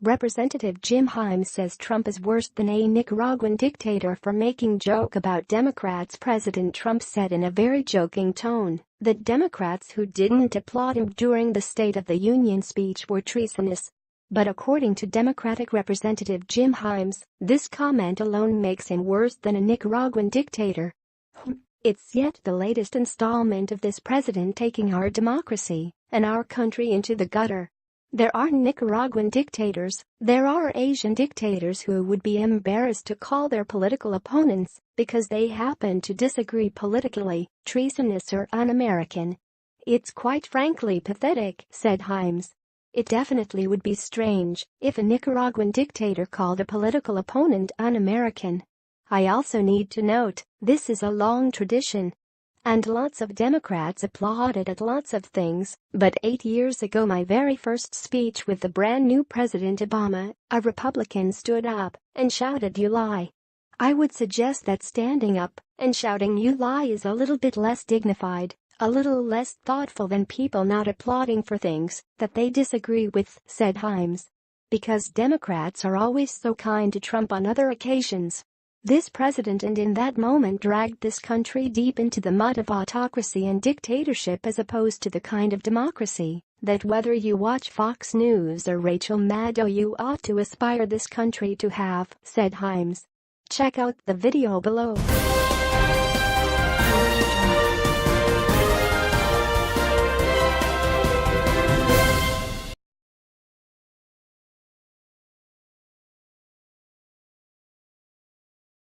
Representative Jim Himes says Trump is worse than a Nicaraguan dictator for making joke about Democrats. President Trump said in a very joking tone that Democrats who didn't applaud him during the State of the Union speech were treasonous. But according to Democratic Representative Jim Himes, this comment alone makes him worse than a Nicaraguan dictator. It's yet the latest installment of this president taking our democracy and our country into the gutter. There are Nicaraguan dictators, there are Asian dictators who would be embarrassed to call their political opponents, because they happen to disagree politically, treasonous or un-American. It's quite frankly pathetic, said Himes. It definitely would be strange if a Nicaraguan dictator called a political opponent un-American. I also need to note, this is a long tradition. And lots of Democrats applauded at lots of things, but 8 years ago my very first speech with the brand new President Obama, a Republican stood up and shouted "You lie." I would suggest that standing up and shouting "You lie" is a little bit less dignified, a little less thoughtful than people not applauding for things that they disagree with, said Himes. Because Democrats are always so kind to Trump on other occasions. This president and in that moment dragged this country deep into the mud of autocracy and dictatorship as opposed to the kind of democracy that whether you watch Fox News or Rachel Maddow you ought to aspire this country to have, said Himes. Check out the video below.